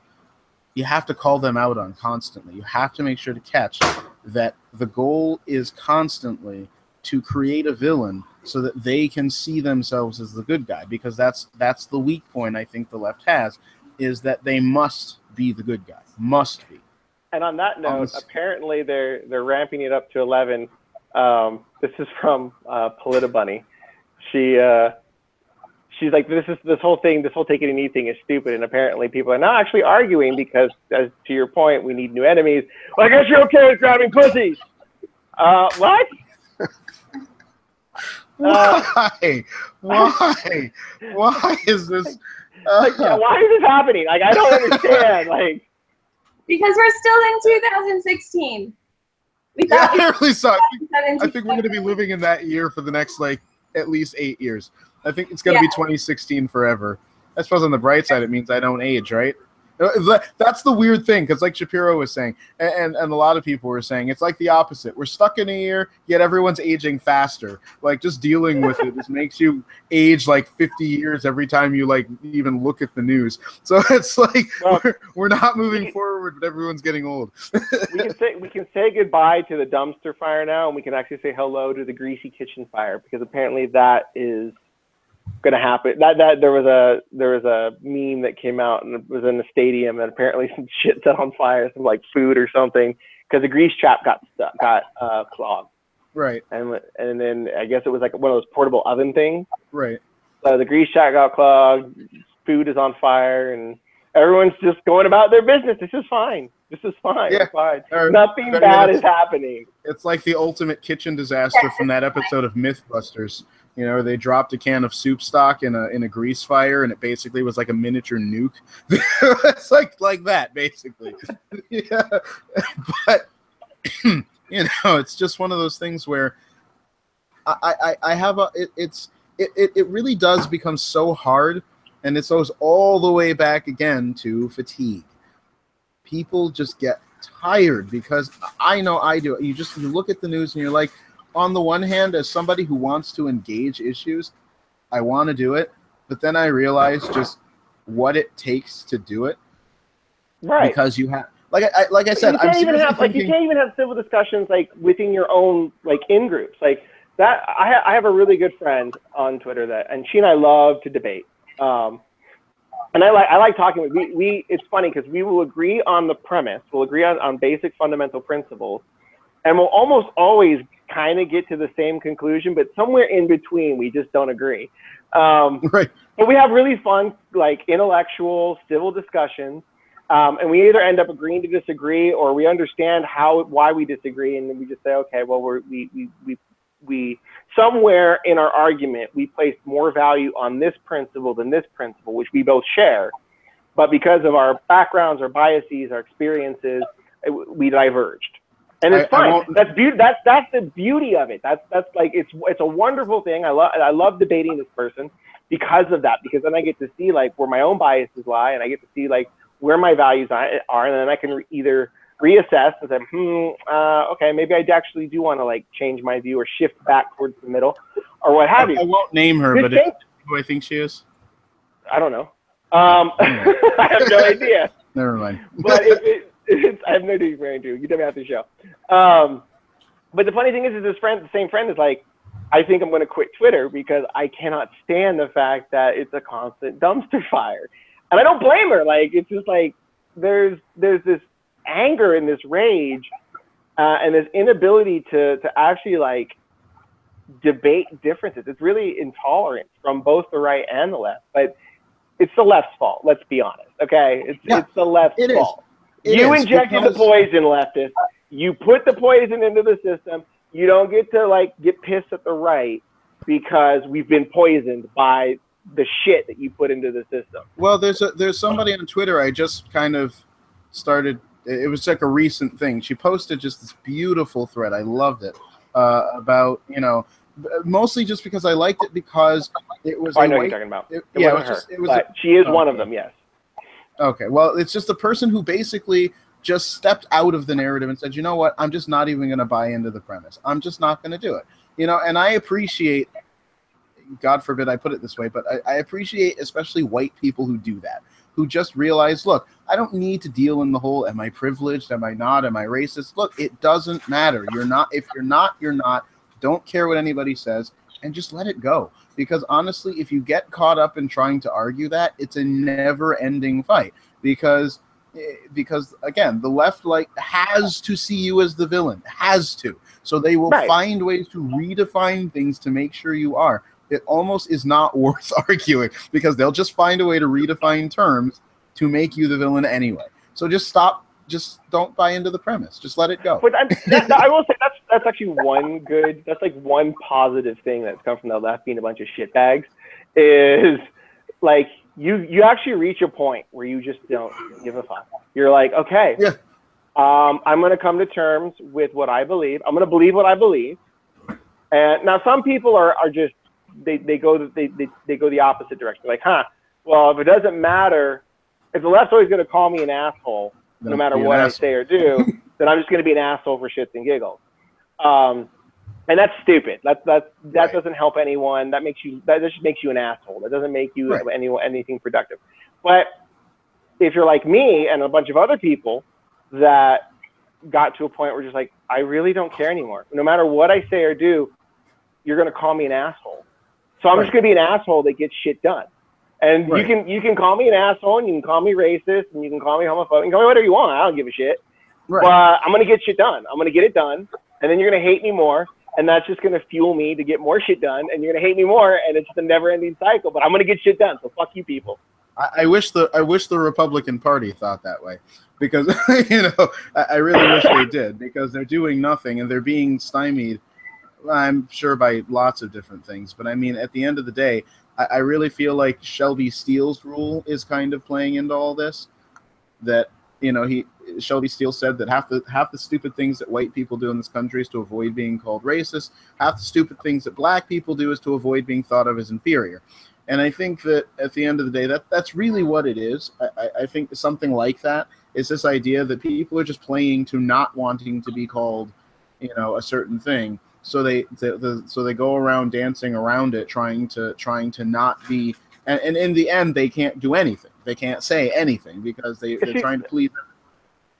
call them out on constantly. You have to make sure to catch that the goal is constantly to create a villain so that they can see themselves as the good guy, because that's the weak point I think the left has, is that they must be the good guy. Must be. And on that note, apparently they're ramping it up to 11. This is from Politibunny. She's like, this whole take it and eat thing is stupid, and apparently people are not actually arguing because, as to your point, we need new enemies. Well, I guess you're okay with grabbing pussies. What? Why? Why is this? Why is this happening? Like, I don't understand. Like, because we're still in 2016. I really suck. I think we're going to be living in that year for the next, like, at least 8 years. I think it's going to be 2016 forever. I suppose on the bright side, it means I don't age, right? That's the weird thing, because like Shapiro was saying, and a lot of people were saying, it's like the opposite. We're stuck in a year, yet everyone's aging faster. Like, just dealing with it just makes you age like 50 years every time you, like, even look at the news. So it's like, we're not moving forward, but everyone's getting old. we can say goodbye to the dumpster fire now, and we can actually say hello to the greasy kitchen fire, because apparently that is going to happen. That there was a meme that came out, and it was in the stadium, and apparently some shit set on fire, some like food or something, because the grease trap got clogged. Right. And then I guess it was like one of those portable oven things. Right. So the grease trap got clogged. Food is on fire, and everyone's just going about their business. This is fine. This is fine. Yeah. It's fine. Nothing bad is happening. It's like the ultimate kitchen disaster from that episode of Mythbusters. You know, they dropped a can of soup stock in a grease fire, and it basically was like a miniature nuke. It's like that, basically. Yeah. But, you know, it's just one of those things where I have a it really does become so hard, and it goes all the way back again to fatigue. People just get tired because I know I do. You look at the news and you're like, on the one hand, as somebody who wants to engage issues, I want to do it, but then I realize just what it takes to do it. Right. Because you have, like I said, you can't even have civil discussions like within your own like in groups like that. I have a really good friend on Twitter and she and I love to debate. And I like talking with we it's funny because we will agree on the premise, we'll agree on basic fundamental principles, and we'll almost always kind of get to the same conclusion, but somewhere in between we just don't agree. Right. But we have really fun like intellectual civil discussions, and we either end up agreeing to disagree or we understand why we disagree, and then we just say, okay, well we somewhere in our argument, we placed more value on this principle than this principle, which we both share. But because of our backgrounds, our biases, our experiences, we diverged. And it's fine. That's the beauty of it. That's like, it's a wonderful thing. I love debating this person because of that, because then I get to see like where my own biases lie, and I get to see like where my values are, and then I can either reassess and say, okay, maybe I actually do want to like change my view or shift back towards the middle, or what have you. I won't name her, but who I think she is? I don't know. I have no idea. Never mind. But I have no idea who you're referring to. You definitely have to show. But the funny thing is the same friend is like, I think I'm going to quit Twitter because I cannot stand the fact that it's a constant dumpster fire. And I don't blame her. Like, it's just like, there's this anger and this rage and this inability to actually like debate differences. It's really intolerant from both the right and the left, but it's the left's fault. Let's be honest. Okay. It's the left's fault. You injected the poison, leftist. You put the poison into the system. You don't get to like get pissed at the right because we've been poisoned by the shit that you put into the system. Well, there's somebody on Twitter I just kind of started. It was like a recent thing. She posted just this beautiful thread. I loved it about, mostly just because I liked it because it was. I know what you're talking about. She is one of them. Yes. Okay. Well, it's just a person who basically just stepped out of the narrative and said, you know what? I'm just not even going to buy into the premise. I'm just not going to do it. And I appreciate, God forbid I put it this way, but I appreciate especially white people who do that, who just realize, look, I don't need to deal in the whole, am I privileged? Am I not? Am I racist? Look, it doesn't matter. You're not. If you're not, you're not. Don't care what anybody says and just let it go. Because honestly, if you get caught up in trying to argue that, it's a never-ending fight. Because again, the left has to see you as the villain, has to. So they will find ways to redefine things to make sure you are. It almost is not worth arguing because they'll just find a way to redefine terms to make you the villain anyway. So just stop. Just don't buy into the premise. Just let it go. But I will say that's actually that's like one positive thing that's come from the left being a bunch of shitbags is like you actually reach a point where you just don't give a fuck. You're like, okay, I'm going to come to terms with what I believe. I'm going to believe what I believe. And now some people are just, they go the opposite direction. Like, well, if it doesn't matter, if the left's always going to call me an asshole, no matter what I say or do, then I'm just going to be an asshole for shits and giggles. And that's stupid. That doesn't help anyone. That just makes you an asshole. That doesn't make you anything productive. But if you're like me and a bunch of other people that got to a point where just like, I really don't care anymore. No matter what I say or do, you're going to call me an asshole. So I'm just going to be an asshole that gets shit done. And you can call me an asshole, and you can call me racist, and you can call me homophobic, you can call me whatever you want. I don't give a shit. But I'm going to get shit done. I'm going to get it done, and then you're going to hate me more, and that's just going to fuel me to get more shit done, and you're going to hate me more, and it's just a never-ending cycle. But I'm going to get shit done, so fuck you people. I wish the Republican Party thought that way, because I really wish they did, because they're doing nothing and they're being stymied, I'm sure, by lots of different things. But I mean, at the end of the day, I really feel like Shelby Steele's rule is kind of playing into all this. That Shelby Steele said that half the stupid things that white people do in this country is to avoid being called racist. Half the stupid things that black people do is to avoid being thought of as inferior. And I think that at the end of the day, that's really what it is. I think something like that is this idea that people are just playing to not wanting to be called, a certain thing. So they go around dancing around it, trying to not be. And in the end, they can't do anything. They can't say anything because they're trying to please them.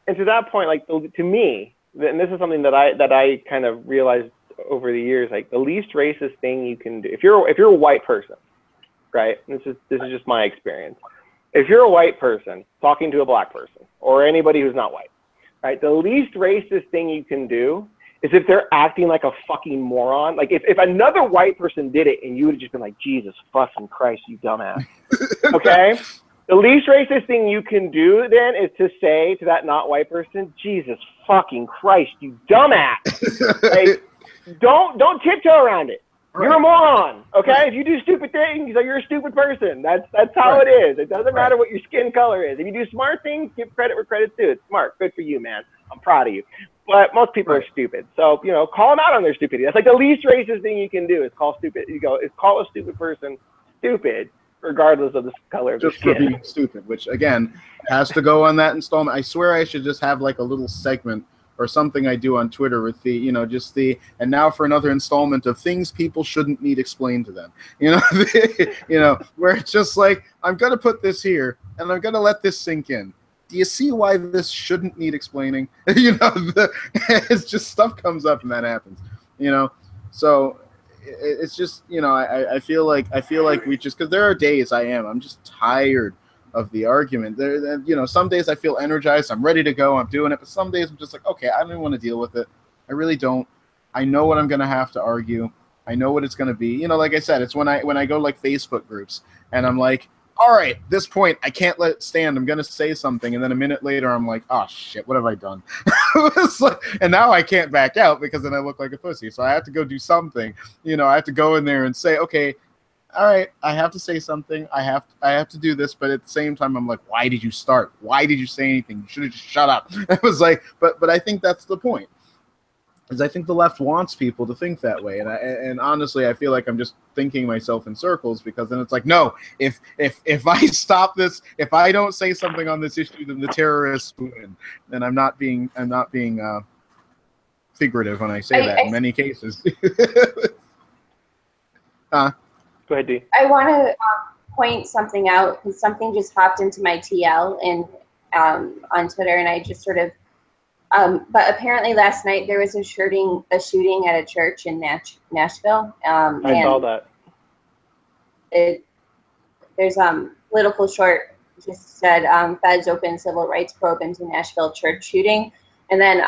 And to that point, like to me, and this is something that I kind of realized over the years, like the least racist thing you can do, if you're a white person, right? This is just my experience. If you're a white person talking to a black person or anybody who's not white, right? The least racist thing you can do is if they're acting like a fucking moron. Like if another white person did it and you would have just been like, Jesus fucking Christ, you dumbass. Okay? The least racist thing you can do then is to say to that not white person, Jesus fucking Christ, you dumbass. Like, don't tiptoe around it. Right. You're a moron, okay? Right. If you do stupid things, you're a stupid person. That's how it is. It doesn't matter what your skin color is. If you do smart things, give credit where credit's due. It's smart. Good for you, man. I'm proud of you. But most people are stupid. So, call them out on their stupidity. That's like the least racist thing you can do is call a stupid person stupid, regardless of the color of their skin. Just for being stupid, which, again, has to go on that installment. I swear I should just have like a little segment or something I do on Twitter with and now for another installment of things people shouldn't need explained to them. Where it's just like, I'm going to put this here and I'm going to let this sink in. Do you see why this shouldn't need explaining? It's just stuff comes up and that happens, So it's just, I feel like we just, because there are days I'm just tired of the argument. There, some days I feel energized, I'm ready to go, I'm doing it, but some days I'm just like, okay, I don't even want to deal with it. I really don't. I know what I'm gonna have to argue. I know what it's gonna be. Like I said, it's when I go like Facebook groups and I'm like, all right, this point I can't let it stand. I'm gonna say something, and then a minute later I'm like, oh shit, what have I done? And now I can't back out because then I look like a pussy. So I have to go do something. I have to go in there and say, okay, all right, I have to say something. I have to do this, but at the same time, I'm like, why did you start? Why did you say anything? You should have just shut up. I was like, but I think that's the point. Is I think the left wants people to think that way, and honestly, I feel like I'm just thinking myself in circles because then it's like, no, if I stop this, if I don't say something on this issue, then the terrorists win. And I'm not being figurative when I say that in many cases. Go ahead, Dee. I want to point something out because something just hopped into my TL and on Twitter, and I just sort of. But apparently last night there was a shooting at a church in Nashville. I saw that. There's political short just said feds open civil rights probe into Nashville church shooting, and then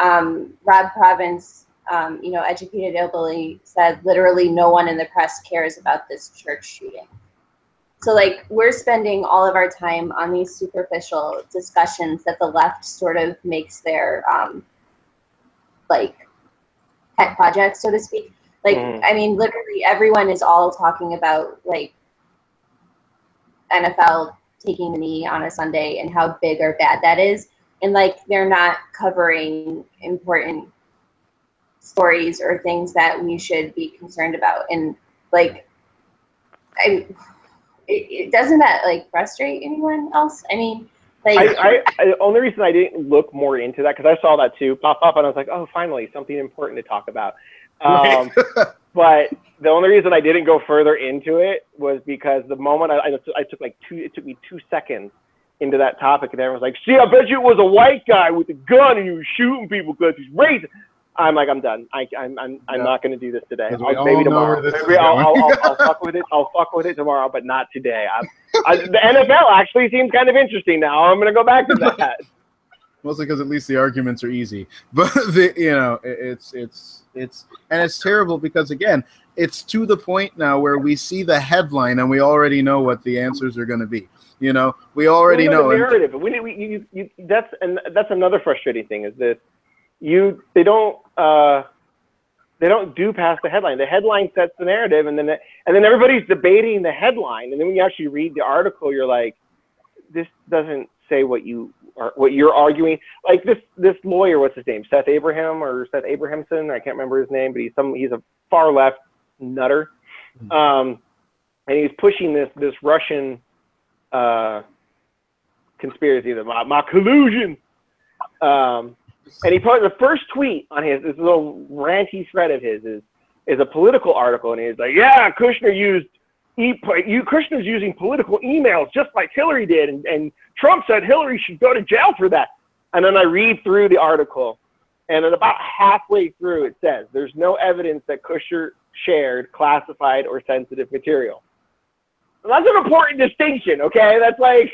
Rob Province. Educated Hillbilly said literally no one in the press cares about this church shooting. So like we're spending all of our time on these superficial discussions that the left sort of makes their like pet project, so to speak. Like, I mean, literally everyone is all talking about like NFL taking the knee on a Sunday and how big or bad that is. And like they're not covering important stories or things that we should be concerned about. And like it doesn't that like frustrate anyone else? I mean, like I the only reason I didn't look more into that because I saw that too pop up and I was like, oh, finally something important to talk about. But the only reason I didn't go further into it was because the moment I took like it took me 2 seconds into that topic and everyone was like, see, I bet you it was a white guy with a gun and he was shooting people because he's racist. I'm like, I'm done. I'm not going to do this today. Maybe tomorrow. Maybe I'll fuck with it. I'll fuck with it tomorrow, but not today. The NFL actually seems kind of interesting now. I'm going to go back to that. Mostly because at least the arguments are easy, but it's terrible because again, it's to the point now where we see the headline and we already know what the answers are going to be. We already know the narrative. That's another frustrating thing is this. They don't do past the headline. The headline sets the narrative, and then everybody's debating the headline. And then when you actually read the article, you're like, this doesn't say what you're arguing. Like this lawyer, what's his name? Seth Abrahamson. I can't remember his name, but he's a far left nutter. And he's pushing this Russian conspiracy, my collusion. And he put the first tweet on this little ranty thread of his is a political article, and he's like, yeah, Kushner's using political emails just like Hillary did, and Trump said Hillary should go to jail for that. And then I read through the article, and then about halfway through it says there's no evidence that Kushner shared classified or sensitive material. Well, that's an important distinction, okay? That's like,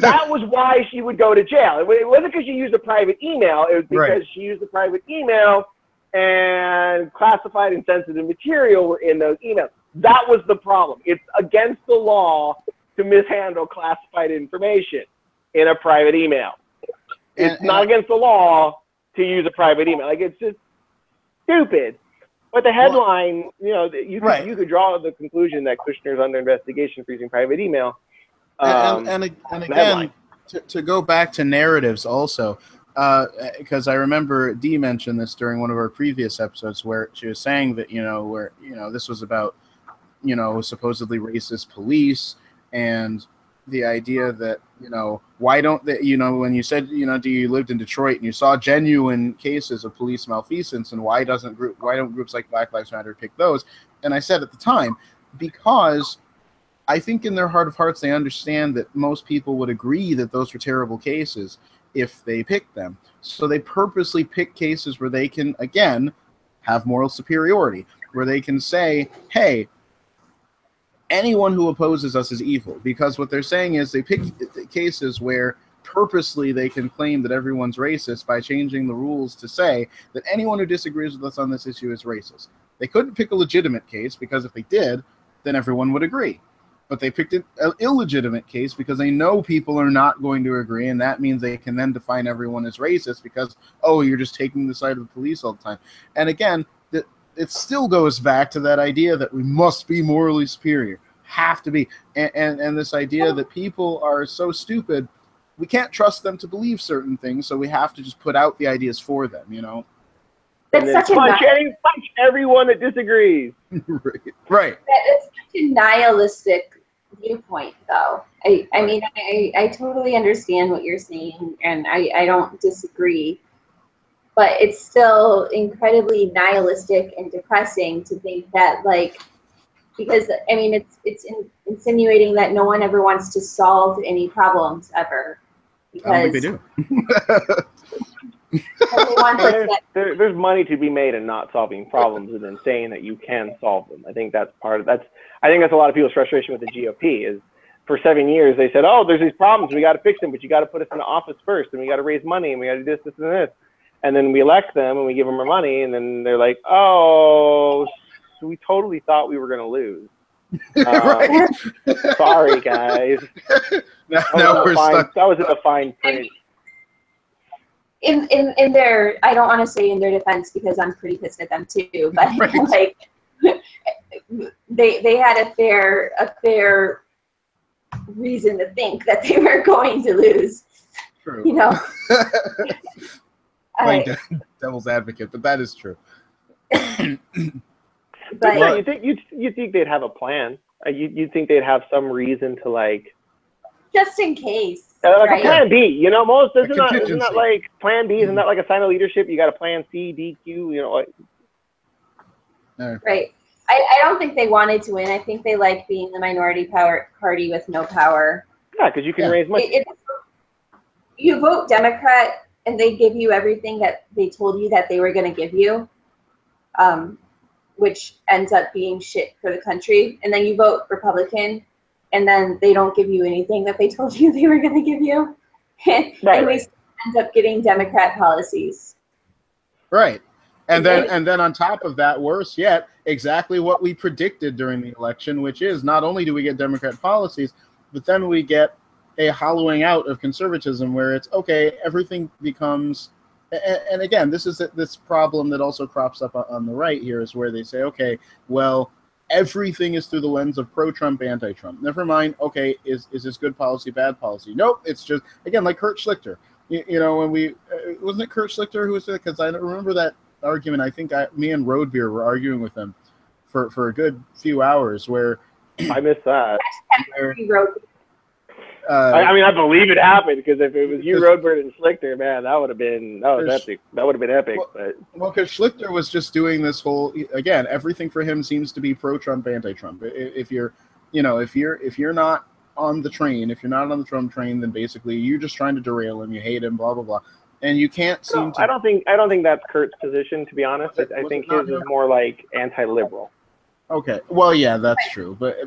that was why she would go to jail. It wasn't because she used a private email. It was because she used a private email and classified and sensitive material were in those emails. That was the problem. It's against the law to mishandle classified information in a private email. It's not against the law to use a private email. Like, it's just stupid. But the headline, you could draw the conclusion that Kushner's under investigation for using private email. And again, to go back to narratives also, because I remember Dee mentioned this during one of our previous episodes where she was saying that, this was about, supposedly racist police and the idea that, why don't they, when you said, do you lived in Detroit and you saw genuine cases of police malfeasance, and why don't groups like Black Lives Matter pick those? And I said at the time, because I think in their heart of hearts, they understand that most people would agree that those were terrible cases if they picked them. So they purposely pick cases where they can, again, have moral superiority, where they can say, hey, anyone who opposes us is evil, because what they're saying is they pick cases where purposely they can claim that everyone's racist by changing the rules to say that anyone who disagrees with us on this issue is racist. They couldn't pick a legitimate case, because if they did, then everyone would agree. But they picked an illegitimate case because they know people are not going to agree, and that means they can then define everyone as racist because, oh, you're just taking the side of the police all the time. And again, it still goes back to that idea that we must be morally superior, have to be, and this idea that people are so stupid, we can't trust them to believe certain things, so we have to just put out the ideas for them, That's such punch everyone that disagrees. Right. It's such a nihilistic viewpoint, though. I mean, I totally understand what you're saying, and I don't disagree. But it's still incredibly nihilistic and depressing to think that, like, because, I mean, it's insinuating that no one ever wants to solve any problems ever. Because I don't think they do. There's money to be made in not solving problems and then saying that you can solve them. I think that's part of I think that's a lot of people's frustration with the GOP is for 7 years they said, oh, there's these problems, we got to fix them, but you got to put us in the office first, and we got to raise money, and we got to do this, and this. And then we elect them and we give them our money, and then they're like, oh, so we totally thought we were going to lose. Sorry, guys. Now we're stuck. That was in the fine print. In their, I don't want to say in their defense because I'm pretty pissed at them too, but like they had a fair reason to think that they were going to lose. True. Playing devil's advocate, but that is true. But yeah, you think they'd have a plan? You think they'd have some reason to, like, just in case, like right? A plan B. Most isn't that like plan B? Isn't that like a sign of leadership? You got a plan C, D, Q. Like. Right. I don't think they wanted to win. I think they like being the minority party with no power. Yeah, because you can raise money. You vote Democrat, and they give you everything that they told you that they were going to give you, which ends up being shit for the country. And then you vote Republican, and then they don't give you anything that they told you they were going to give you. And we end up getting Democrat policies. Right. And then on top of that, worse yet, exactly what we predicted during the election, which is not only do we get Democrat policies, but then we get a hollowing out of conservatism where it's, okay, everything becomes, and again, this is this problem that also crops up on the right here is where they say, okay, well, everything is through the lens of pro-Trump, anti-Trump. Never mind, okay, is this good policy, bad policy? Nope, it's just, again, like Kurt Schlichter. You know, when we, wasn't it Kurt Schlichter who was there? Because I remember that argument. I think me and Roadbeer were arguing with him for a good few hours where. I missed that. Where, I mean, I believe it happened, because if it was you, Roadbird, and Schlichter, man, that would have been epic. That would have been epic. Well, because Schlichter was just doing this whole, again, everything for him seems to be pro-Trump, anti-Trump. If you're not on the train, if you're not on the Trump train, then basically you're just trying to derail him. You hate him, blah blah blah, and you can't seem to. I don't think that's Kurt's position, to be honest. I think his is more like anti-liberal. Okay, well, yeah, that's true, but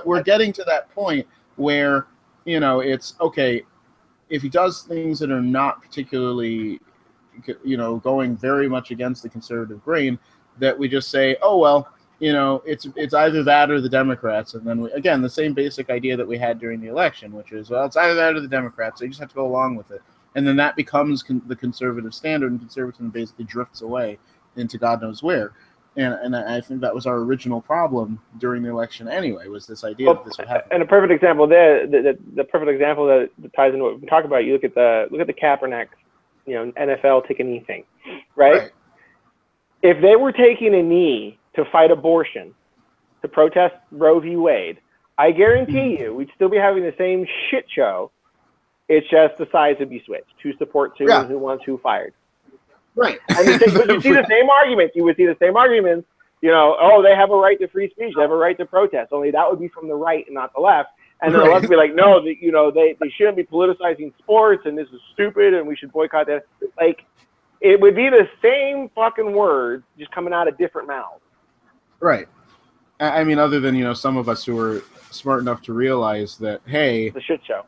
we're getting to that point where, you know, it's okay if he does things that are not particularly, you know, going very much against the conservative grain, that we just say, oh well, you know, it's either that or the Democrats, and then again the same basic idea that we had during the election, which is, well, it's either that or the Democrats, so you just have to go along with it, and then that becomes the conservative standard, and conservatism basically drifts away into God knows where. And I think that was our original problem during the election anyway, was this idea that this would happen. And a perfect example there, the perfect example that ties into what we've been talking about, you look at the Kaepernick, you know, NFL take a knee thing, right? If they were taking a knee to fight abortion, to protest Roe v. Wade, I guarantee you we'd still be having the same shit show. It's just the sides would be switched. Who supports who and who wants who fired. Right. I mean, you see the same arguments. You would see the same arguments. You know, oh, they have a right to free speech. They have a right to protest. Only that would be from the right and not the left. And then the left would be like, no, you know, they shouldn't be politicizing sports, and this is stupid, and we should boycott that. Like, it would be the same fucking words, just coming out of different mouths. Right. I mean, other than, you know, some of us who are smart enough to realize that, hey, it's a shit show.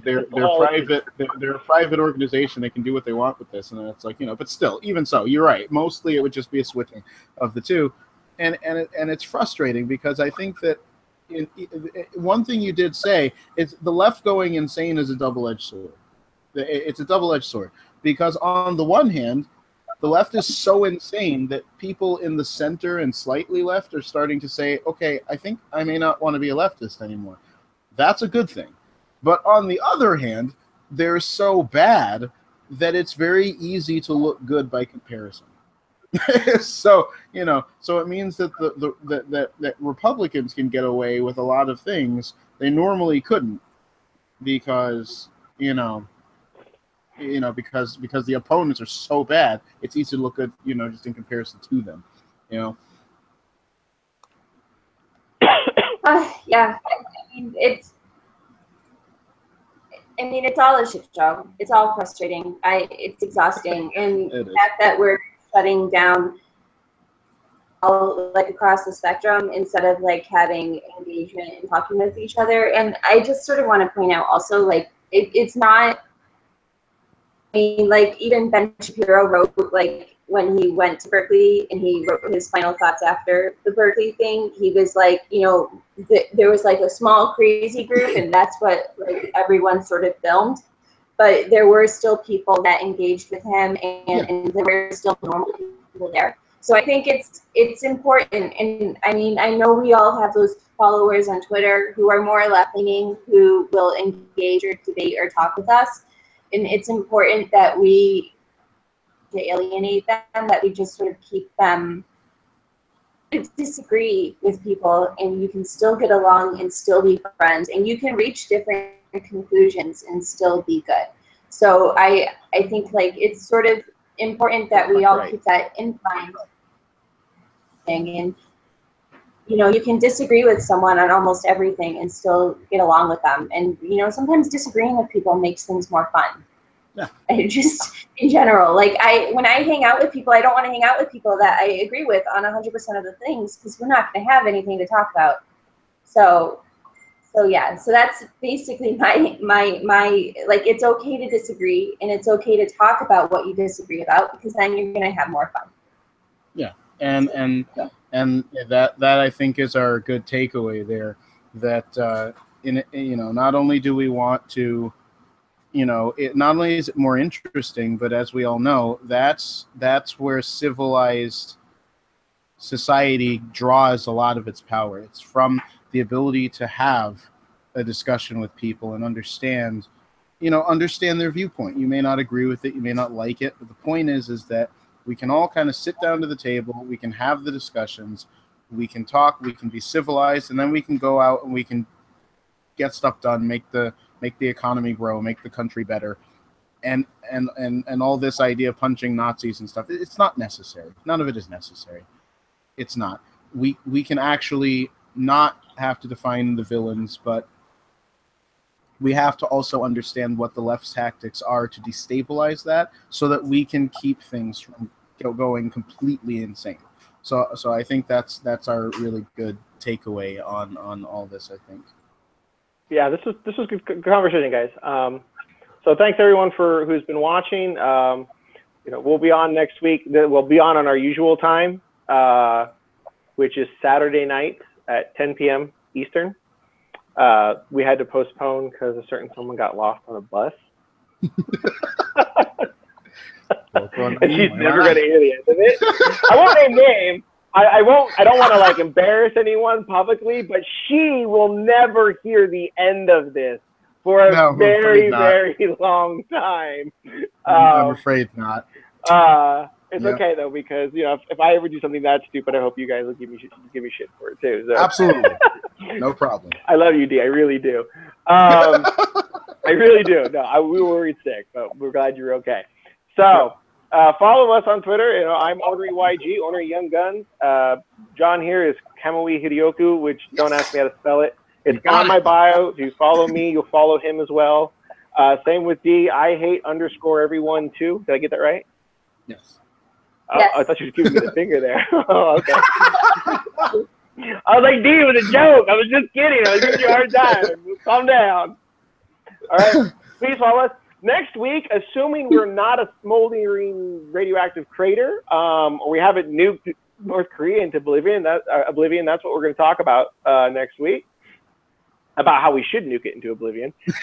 They're private. They're a private organization. They can do what they want with this, and it's like, you know. But still, even so, you're right. Mostly, it would just be a switching of the two, and it's frustrating because I think that one thing you did say is the left going insane is a double-edged sword. It's a double-edged sword because on the one hand, the left is so insane that people in the center and slightly left are starting to say, okay, I think I may not want to be a leftist anymore. That's a good thing. But on the other hand, they're so bad that it's very easy to look good by comparison. So, you know, so it means that that Republicans can get away with a lot of things they normally couldn't because because the opponents are so bad, it's easy to look good, you know, just in comparison to them, you know. Yeah, I mean, it's all a shit show. It's all frustrating. It's exhausting, and the fact that we're shutting down all like across the spectrum instead of like having engagement and talking with each other. And I just sort of want to point out also, like, it's not. I mean, like, even Ben Shapiro wrote, like, when he went to Berkeley and he wrote his final thoughts after the Berkeley thing, he was like, you know, there was like a small crazy group, and that's what like everyone sort of filmed. But there were still people that engaged with him, and there were still normal people there. So I think it's important. And I mean, I know we all have those followers on Twitter who are more left-leaning, who will engage or debate or talk with us. And it's important that we alienate them, that we just sort of keep them disagree with people, and you can still get along and still be friends, and you can reach different conclusions and still be good. So I think like it's sort of important that we all keep that in mind. And you know, you can disagree with someone on almost everything and still get along with them. And you know, sometimes disagreeing with people makes things more fun. Yeah. I just in general, like when I hang out with people, I don't want to hang out with people that I agree with on 100% of the things, because we're not going to have anything to talk about. So yeah, so that's basically my like, it's okay to disagree, and it's okay to talk about what you disagree about, because then you're going to have more fun. Yeah. And that I think is our good takeaway there, that you know, not only do we want to, you know, it not only is it more interesting, but as we all know, that's where civilized society draws a lot of its power. It's from the ability to have a discussion with people and understand their viewpoint. You may not agree with it, you may not like it, but the point is that we can all kind of sit down to the table, we can have the discussions, we can talk, we can be civilized, and then we can go out and we can get stuff done, make the economy grow, make the country better. And all this idea of punching Nazis and stuff, it's not necessary. None of it is necessary. It's not. We can actually not have to define the villains, but we have to also understand what the left's tactics are to destabilize that, so that we can keep things from going completely insane. So I think that's our really good takeaway on all this, I think. Yeah, this was good conversation, guys. So thanks everyone who's been watching. We'll be on next week. We'll be on our usual time, which is Saturday night at 10 p.m. Eastern. We had to postpone because a certain someone got lost on a bus. And she's never going to hear the end of it. I won't name names. I don't want to like embarrass anyone publicly, but she will never hear the end of this for a very, very long time. I'm afraid not. It's okay though, because if I ever do something that stupid, I hope you guys will give me shit for it too. So. Absolutely, no problem. I love you, D. I really do. I really do. No, we were worried sick, but we're glad you're okay. So follow us on Twitter. I'm Ornery YG, Ornery Young Guns. John here is Kamui Hiryoku, which don't ask me how to spell it. It's on my bio. If you follow me, you'll follow him as well. Same with D. I hate _everyone too. Did I get that right? Yes. Yes. I thought you were giving me the finger there. Oh, okay. I was like, D, it was a joke. I was just kidding. I was giving you a hard time. Calm down. All right. Please follow us. Next week, assuming we're not a smoldering radioactive crater, or we haven't nuked North Korea into oblivion, that's what we're going to talk about next week, about how we should nuke it into oblivion. If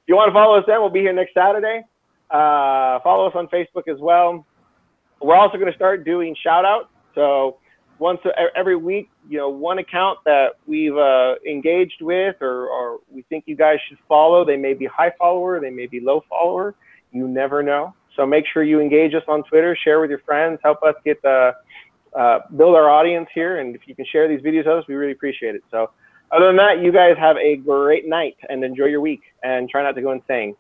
you want to follow us then, we'll be here next Saturday. Follow us on Facebook as well. We're also going to start doing shout-outs. So once every week, one account that we've engaged with or we think you guys should follow. They may be high follower, they may be low follower. You never know. So make sure you engage us on Twitter, share with your friends, help us get build our audience here. And if you can share these videos with us, we really appreciate it. So other than that, you guys have a great night and enjoy your week and try not to go insane.